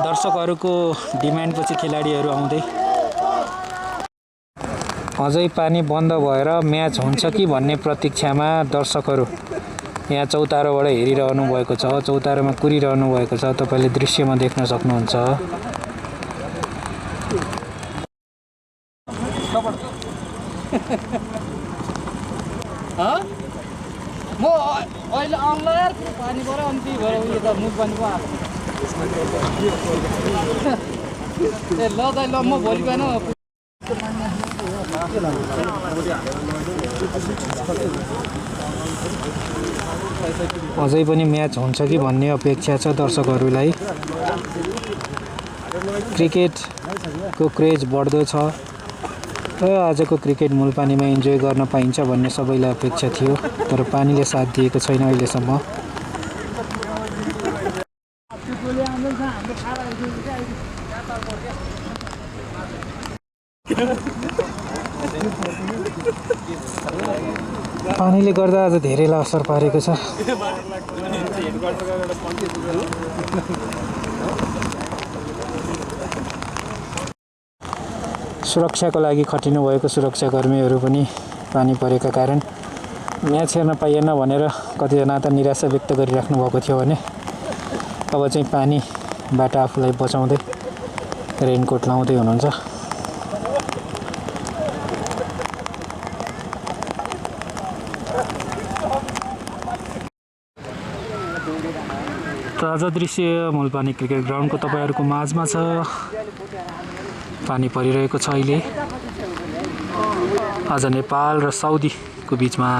दर्शकहरूको डिमान्डपछि खेलाडीहरू आउँदै अझै पानी बन्द भएर म्याच हुन्छ कि भन्ने प्रतीक्षामा दर्शकहरू यहाँ चौतारोबाट हेरिरहनु भएको छ। चौतारोमा कुरिरहनु भएको छ, तपाईले दृश्यमा देख्न सक्नुहुन्छ। म अहिले आउँला यार पानीबाट अनि त्यही भएर उयो त मुलपानीको आएको ए ल दाइ ल म भोलि बिहान अझै पनि म्याच हुन्छ कि भन्ने अपेक्षा छ दर्शकहरूलाई। क्रिकेटको क्रेज बढ्दो छ र आजको क्रिकेट मुलपानीमा इन्जोय गर्न पाइन्छ भन्ने सबैलाई अपेक्षा थियो, तर पानीले साथ दिएको छैन अहिलेसम्म। पानीले गर्दा आज धेरैलाई असर पारेको छ। सुरक्षाको लागि खटिनु भएको सुरक्षाकर्मीहरू पनि पानी परेका कारण म्याच हेर्न पाइएन भनेर कतिजना त निराशा व्यक्त गरिराख्नु भएको थियो भने अब चाहिँ पानीबाट आफूलाई बचाउँदै रेनकोट लाउँदै हुनुहुन्छ। ताजा दृश्य मुलपानी क्रिकेट ग्राउन्डको तपाईहरुको माझमा छ। पानी परिरहेको छ अहिले। आज नेपाल र साउदीको बीचमा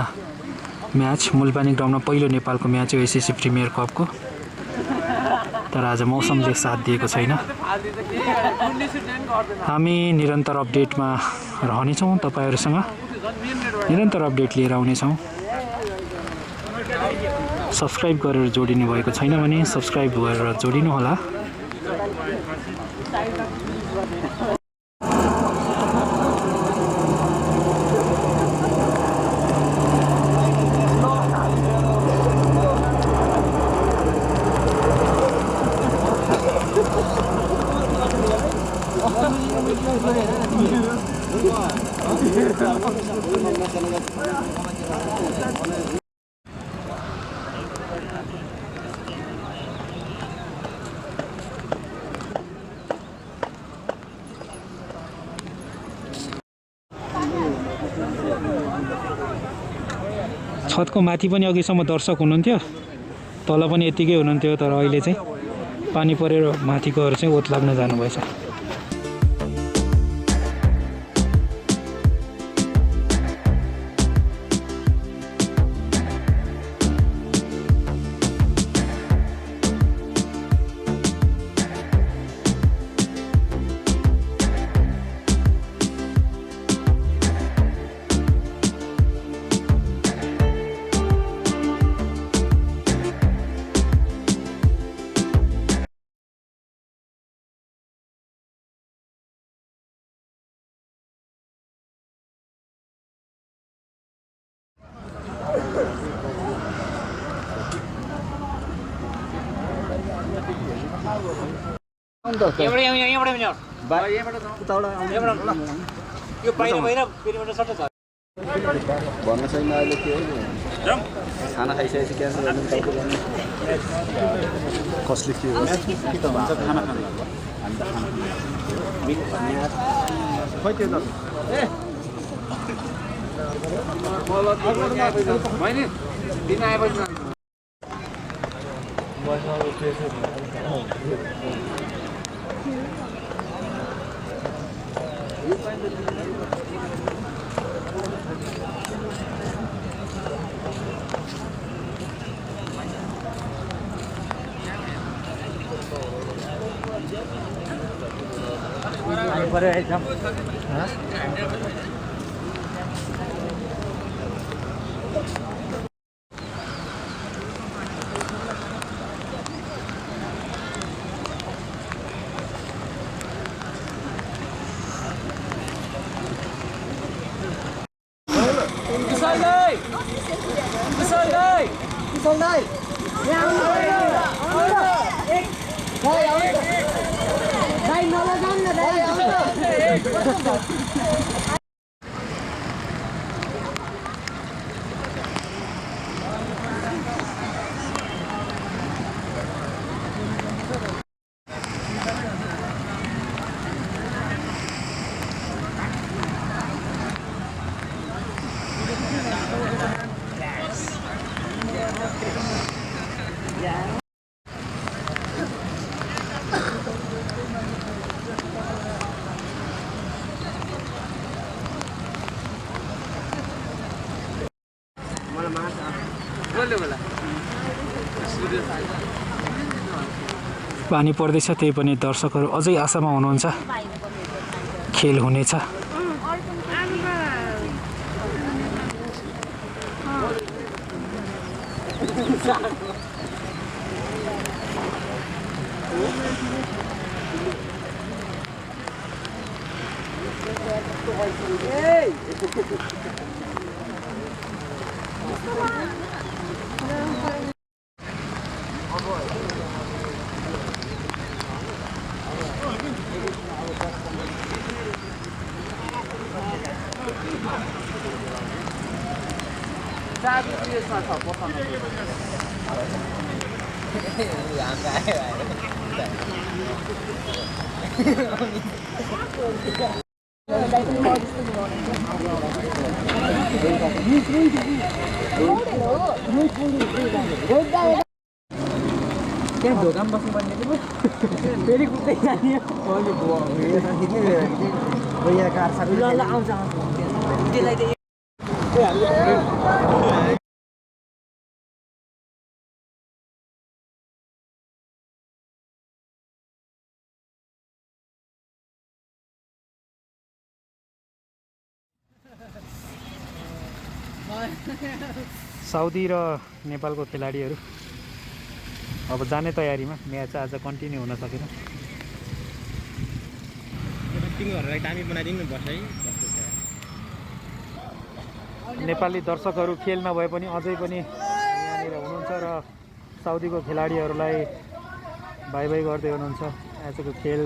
म्याच मुलपानी ग्राउन्डमा पहिलो नेपालको म्याच हो ACC प्रिमियर कपको। तर आज मौसमले साथ दिएको छैन। हामी निरन्तर अपडेटमा रहनेछौँ, तपाईहरुसँग निरन्तर अपडेट लिएर आउनेछौँ। सब्स्क्राइब गरेर जोडिनु भएको छैन भने सब्स्क्राइब गरेर जोडिनु होला। छतको माथि पनि अघिसम्म दर्शक हुनुहुन्थ्यो, तल पनि यतिकै हुनुहुन्थ्यो, तर अहिले चाहिँ पानी परेर माथिकोहरू चाहिँ ओत लाग्न जानुभएछ। भन्न छैन अहिले के खाना खाइसकेपछि क्यान्सल गर्नु कसले के हो कि त हुन्छ खाना खानु हामी त खाना मिट भन्ने खै त्यो त ए मैले दिन आएपछि परे एकदम Đây. पानी पर्दैछ, त्यही पनि दर्शकहरू अझै आशामा हुनुहुन्छ खेल हुनेछ। त्यहाँ ढोकामा बस्नुपर्ने फेरि कुद्दै जाने आउँछ साउदी र नेपालको खेलाडीहरू अब जाने तयारीमा। म्याच आज कन्टिन्यू हुन सकेन। नेपाली दर्शकहरू खेल नभए पनि अझै पनि यहाँनिर हुनुहुन्छ र साउदीको खेलाडीहरूलाई बाई बाई गर्दै हुनुहुन्छ। आजको खेल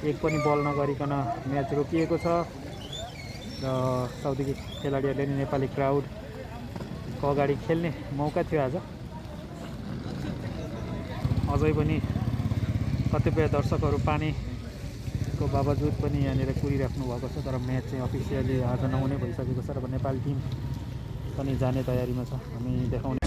एक पनि बल नगरिकन म्याच रोकिएको छ र साउदीको खेलाडीहरूले नि नेपाली क्राउडको अगाडि खेल्ने मौका थियो आज। अझै पनि कतिपय दर्शकहरू पानीको बावजुद पनि यहाँनिर कुरिराख्नु भएको छ, तर म्याच चाहिँ अफिसियली आज नहुने भइसकेको छ र नेपाली टिम पनि जाने तयारीमा छ। हामी देखाउने